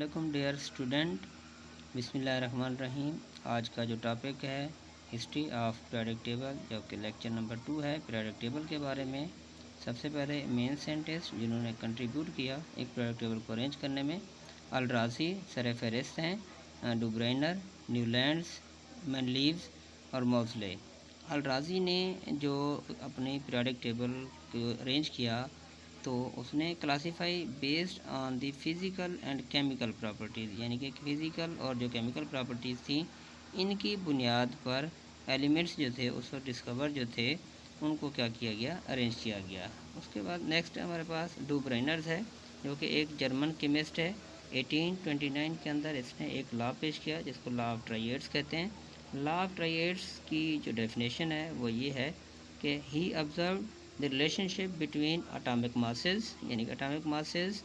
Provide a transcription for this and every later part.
अस्सलामुअलैकुम dear student. बिस्मिल्लाहिर्रहमानिर्रहीम। आज का जो टॉपिक है हिस्ट्री ऑफ पीरियोडिक टेबल, जो कि लेक्चर नंबर 2 है पीरियोडिक टेबल के बारे में। सबसे पहले मेन साइंटिस्ट जिन्होंने कंट्रीब्यूट किया एक पीरियोडिक टेबल को अरेंज करने में, अल-राज़ी सर-ए-फ़हरिस्त हैं, डुब्राइनर, न्यूलैंड्स, मैनलीव्स और मौज़ले। अल-राज़ी ने जो अपनी पीरियोडिक टेबल को अरेंज किया तो उसने classify based on the physical and chemical properties, यानी कि फिज़िकल और जो केमिकल प्रॉपर्टीज़ थी इनकी बुनियाद पर एलिमेंट्स जो थे उस पर डिस्कवर जो थे उनको क्या किया गया, अरेंज किया गया। उसके बाद नेक्स्ट हमारे पास डुब्राइनर्स है, जो कि एक जर्मन केमिस्ट है। 1829 के अंदर इसने एक लॉ पेश किया जिसको लॉ ऑफ ट्राइएड्स कहते हैं। लॉ ऑफ ट्राइएड्स की जो डेफिनेशन है वो ये है कि ही observe the relationship between atomic masses, यानी कि atomic masses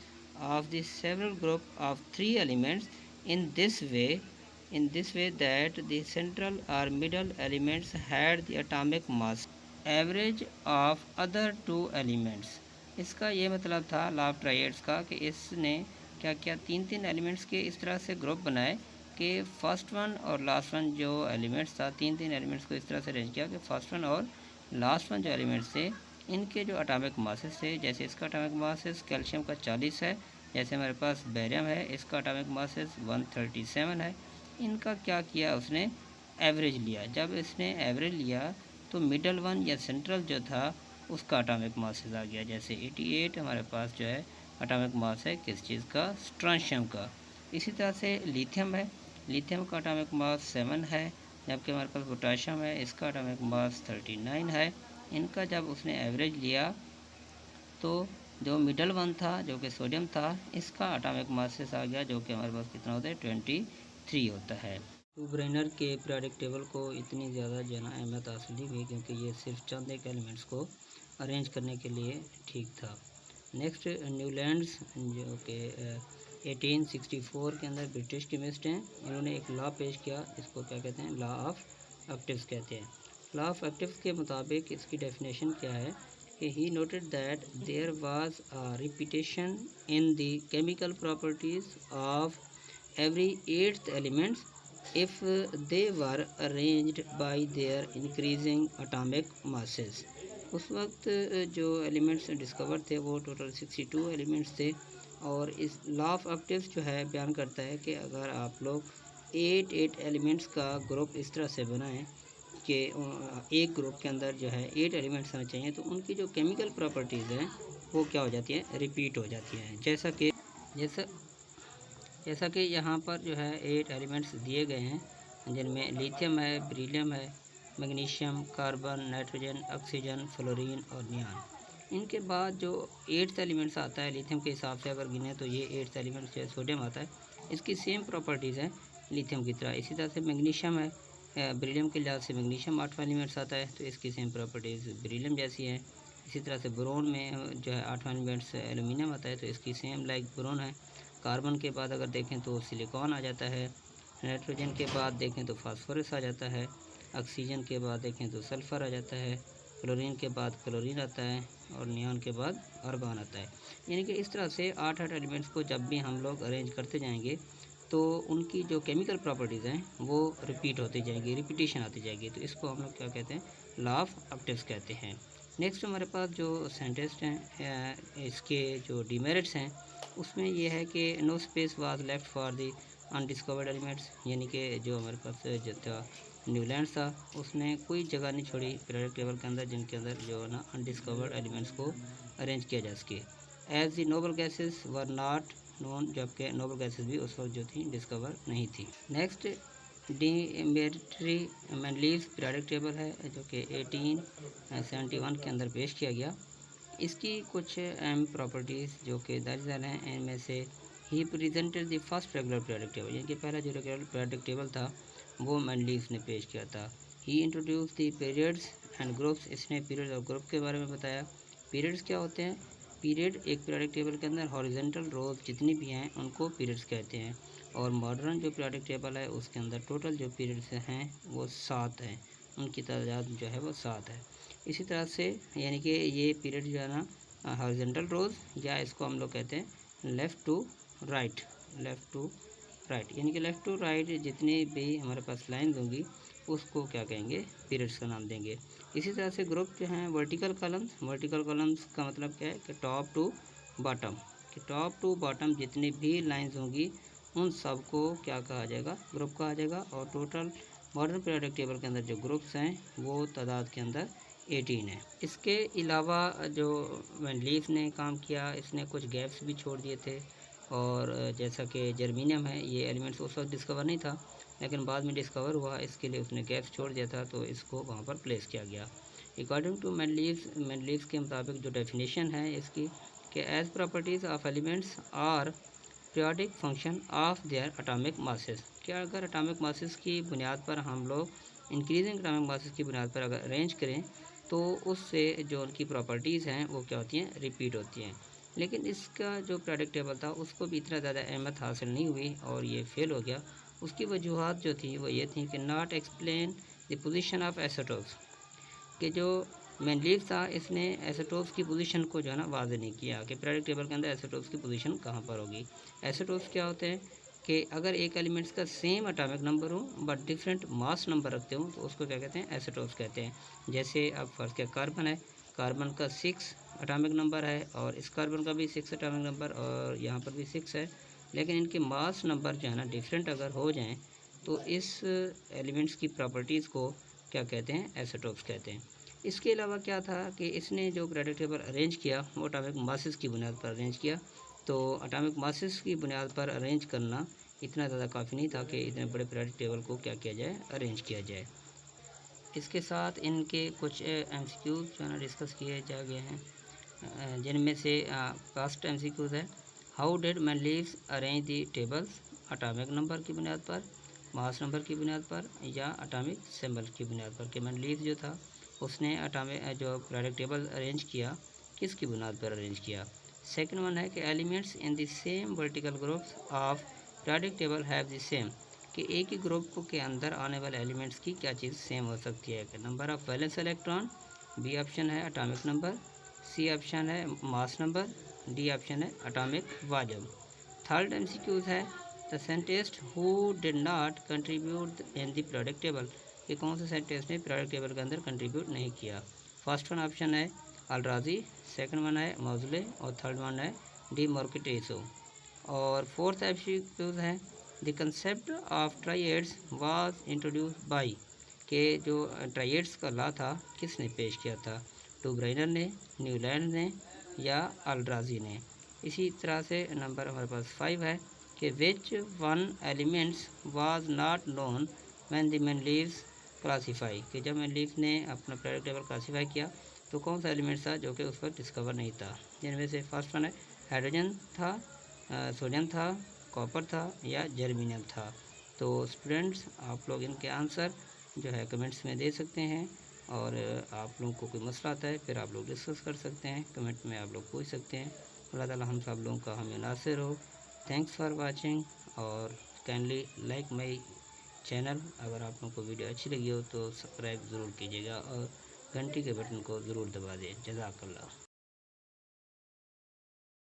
of the several group of 3 elements in this way that the central or middle elements had the atomic mass average of other 2 elements। इसका ये मतलब था law of ट्राइएड्स का कि इसने क्या किया, तीन एलिमेंट्स के इस तरह से ग्रुप बनाए कि फर्स्ट वन और लास्ट वन जो एलिमेंट्स था, तीन एलिमेंट्स को इस तरह से अरेंज किया कि फर्स्ट वन और लास्ट वन जो एलिमेंट्स थे इनके जो एटॉमिक मासेस थे, जैसे इसका एटॉमिक मासेस कैल्शियम का 40 है, जैसे हमारे पास बेरियम है इसका एटॉमिक मासेस 137 है। इनका क्या किया, उसने एवरेज लिया। जब इसने एवरेज लिया तो मिडल वन या सेंट्रल जो था उसका एटॉमिक मासेस आ गया। जैसे 88 हमारे पास जो है एटॉमिक मास है किस चीज़ का, स्ट्रांशियम का। इसी तरह से लिथियम है, लिथियम का एटॉमिक मास 7 है, जबकि हमारे पास पोटाशियम है इसका एटॉमिक मास 39 है। इनका जब उसने एवरेज लिया तो जो मिडल वन था जो कि सोडियम था इसका एटॉमिक मासेस आ गया, जो कि हमारे पास कितना होता है 23 होता है। डुब्राइनर के पीरियोडिक टेबल को इतनी ज़्यादा अहमियत हासिल नहीं हुई क्योंकि ये सिर्फ चंद एक एलिमेंट्स को अरेंज करने के लिए ठीक था। नेक्स्ट न्यूलैंड्स, जो कि 1864 के अंदर ब्रिटिश केमिस्ट हैं। इन्होंने एक लॉ पेश किया, इसको क्या कहते हैं, लॉ ऑफ ऑक्टेव्स कहते हैं। लॉ ऑफ ऑक्टेव्स के मुताबिक इसकी डेफिनेशन क्या है कि he noted that there was a repetition in the chemical properties of every 8th elements if they were arranged by their increasing atomic masses. उस वक्त जो एलिमेंट्स डिस्कवर थे वो टोटल 62 एलिमेंट्स थे, और इस लॉ ऑफ ऑक्टेव्स जो है बयान करता है कि अगर आप लोग 8 एलिमेंट्स का ग्रुप इस तरह से बनाएं कि एक ग्रुप के अंदर जो है 8 एलिमेंट्स आने चाहिए, तो उनकी जो केमिकल प्रॉपर्टीज़ हैं वो क्या हो जाती हैं, रिपीट हो जाती हैं। जैसा कि यहाँ पर जो है 8 एलिमेंट्स दिए गए हैं, जिनमें लिथियम है, बेरिलियम है, magnesium, carbon, nitrogen, oxygen, fluorine और नियॉन। इनके बाद जो 8th एलिमेंट्स आता है लिथियम के हिसाब से अगर गिने तो ये 8th एलिमेंट जो है सोडियम आता है। इसकी सेम प्रॉपर्टीज़ हैं लिथियम की तरह। इसी तरह से मैग्नीशियम है, बेरिलियम के लिहाज से मैग्नीशियम 8वां एलिमेंट्स आता है तो इसकी सेम प्रॉपर्टीज़ बेरिलियम जैसी है। इसी तरह से बोरोन में जो है 8वां एलिमेंट्स एल्यूमिनियम आता है तो इसकी सेम लाइक बोरोन है। कार्बन के बाद अगर देखें तो सिलिकॉन आ जाता है, नाइट्रोजन के बाद देखें तो फास्फोरस आ जाता है, ऑक्सीजन के बाद देखें तो सल्फ़र आ जाता है, क्लोरीन के बाद क्लोरीन आता है और नियॉन के बाद आर्गॉन आता है। यानी कि इस तरह से 8 एलिमेंट्स को जब भी हम लोग अरेंज करते जाएंगे तो उनकी जो केमिकल प्रॉपर्टीज़ हैं वो रिपीट होती जाएंगी, रिपीटेशन आती जाएगी। तो इसको हम लोग क्या कहते हैं, लॉ ऑफ ऑक्टेव्स कहते हैं। नेक्स्ट हमारे पास जो साइंटिस्ट हैं इसके जो डिमेरिट्स हैं उसमें ये है कि no space was left for the undiscovered elements, यानी कि जो हमारे पास जो था न्यूलैंड्स था उसने कोई जगह नहीं छोड़ी पीरियोडिक टेबल के अंदर जिनके अंदर जो है ना अनडिस्कवर्ड एलिमेंट्स को अरेंज किया जा सके। As the noble gases were not known, जबकि नोबल गैसेस भी उस वक्त जो थी डिस्कवर नहीं थी। Next Dmitri Mendeleev's periodic table है जो कि 1871 के अंदर पेश किया गया। इसकी कुछ अहम प्रॉपर्टीज़ जो कि दर्ज हैं, इनमें से he presented the first regular periodic table, यानी कि पहला जो रेगुलर पीरियोडिक टेबल था वो मैनलीव्स ने पेश किया था। He introduce the periods and groups, इसने पीरियड और ग्रुप के बारे में बताया। पीरियड्स क्या होते हैं, पीरियड एक पीरियोडिक टेबल के अंदर हॉरिजॉन्टल रोज जितनी भी हैं उनको पीरियड्स कहते हैं, और मॉडर्न जो पीरियोडिक टेबल है उसके अंदर टोटल जो पीरियड्स हैं वो 7 हैं, उनकी तादाद जो है वो 7 है। इसी तरह से यानी कि ये पीरियड जो है ना हॉरिजॉन्टल रोज, या इसको हम लोग कहते हैं left to right left to right, यानी कि लेफ़्ट टू राइट जितनी भी हमारे पास लाइन होंगी उसको क्या कहेंगे, पीरियड्स का नाम देंगे। इसी तरह से ग्रुप जो हैं वर्टिकल कॉलम्स का मतलब क्या है कि टॉप टू बॉटम, कि टॉप टू बॉटम जितनी भी लाइंस होंगी उन सबको क्या कहा जाएगा, ग्रुप कहा जाएगा। और टोटल मॉडर्न पीरियोडिक टेबल के अंदर जो ग्रुप्स हैं वो तादाद के अंदर 18 है। इसके अलावा जो मैंडलीफ ने काम किया, इसने कुछ गैप्स भी छोड़ दिए थे। और जैसा कि जर्मीनियम है, ये एलिमेंट्स उस वक्त डिस्कवर नहीं था लेकिन बाद में डिस्कवर हुआ, इसके लिए उसने गैप्स छोड़ दिया था तो इसको वहाँ पर प्लेस किया गया। अकॉर्डिंग टू मैंडलीफ के मुताबिक जो डेफिनेशन है इसकी कि as properties of elements are periodic function of their atomic masses, क्या अगर एटॉमिक मासेस की बुनियाद पर हम लोग इंक्रीजिंग एटॉमिक मासेस की बुनियाद पर अगर अरेंज करें तो उससे जो उनकी प्रॉपर्टीज़ हैं वो क्या होती हैं, रिपीट होती हैं। लेकिन इसका जो पीरियोडिक टेबल था उसको भी इतना ज़्यादा अहमियत हासिल नहीं हुई और ये फेल हो गया। उसकी वजूहत जो थी वो ये थी कि not explain the position of isotopes, कि जो मैंडलीफ था इसने आइसोटोप्स की पोजीशन को जो है ना वाज़ेह नहीं किया कि पीरियोडिक टेबल के अंदर आइसोटोप्स की पोजीशन कहाँ पर होगी। आइसोटोप्स क्या होते हैं कि अगर एक एलिमेंट्स का सेम एटॉमिक नंबर हो बट डिफरेंट मास नंबर रखते हो तो उसको क्या कहते हैं, आइसोटोप्स कहते हैं। जैसे अब फर्स्ट क्या कार्बन है, कार्बन का 6 एटॉमिक नंबर है और इस कार्बन का भी 6 एटॉमिक नंबर और यहाँ पर भी 6 है, लेकिन इनके मास नंबर जो है ना डिफरेंट अगर हो जाएं तो इस एलिमेंट्स की प्रॉपर्टीज़ को क्या कहते हैं, आइसोटोप्स कहते हैं। इसके अलावा क्या था कि इसने जो पीरियोडिक टेबल अरेंज किया वो एटॉमिक मासेस की बुनियाद पर अरेंज किया। तो एटॉमिक मासेस की बुनियाद पर अरेंज करना इतना ज़्यादा काफ़ी नहीं था कि इतने बड़े पीरियोडिक टेबल को क्या किया जाए, अरेंज किया जाए। इसके साथ इनके कुछ एमसीक्यूज़ जो है ना डिस्कस किए जा गए हैं, जिनमें से फर्स्ट एमसीक्यूज़ है, how did Mendeleev arrange the tables, atomic number की बुनियाद पर, मास नंबर की बुनियाद पर या एटॉमिक सिंबल की बुनियाद पर, कि मैंडलीफ जो था उसने एटॉमिक जो पीरियोडिक टेबल अरेंज किया किसकी बुनियाद पर अरेंज किया। सेकंड वन है कि elements in the same vertical groups of periodic table have the same, कि एक ही ग्रुप के अंदर आने वाले एलिमेंट्स की क्या चीज़ सेम हो सकती है, कि number of valence electron, B option है एटॉमिक नंबर, सी ऑप्शन है मास नंबर, डी ऑप्शन है एटॉमिक वॉल्यूम। थर्ड एमसीक्यूज है the scientist who did not contribute in the periodic table, कि कौन से साइंटिस्ट ने पीरियोडिक टेबल के अंदर कंट्रीब्यूट नहीं किया। फर्स्ट वन ऑप्शन है अल-राज़ी, सेकंड वन है मौज़ले और थर्ड वन है डी मॉर्केटेसो। और फोर्थ एमसीक्यूज है the concept of triads was introduced by, के जो ट्राइएड्स का लॉ था किसने पेश किया था, टूब्राइनर ने, न्यूलैंड ने या अल-राज़ी ने। इसी तरह से नंबर हमारे पास 5 है कि which one elements was not known when the Mendeleev classify, कि जब मैंडलीफ ने अपना पीरियोडिक टेबल क्लासीफाई किया तो कौन सा एलिमेंट था जो कि उस पर डिस्कवर नहीं था। जिनमें से फर्स्ट वन है हाइड्रोजन था, सोडियम था, कॉपर था या जर्मीनियम था। तो स्टूडेंट्स आप लोग इनके आंसर जो है कमेंट्स में दे सकते हैं और आप लोगों को कोई मसला आता है फिर आप लोग डिस्कस कर सकते हैं, कमेंट में आप लोग पूछ सकते हैं। अल्लाह ताला हम सब लोगों का हमें नासिर हो। थैंक्स फॉर वाचिंग और काइंडली लाइक माई चैनल। अगर आप लोगों को वीडियो अच्छी लगी हो तो सब्सक्राइब ज़रूर कीजिएगा और घंटी के बटन को ज़रूर दबा दें। जज़ाकल्लाह।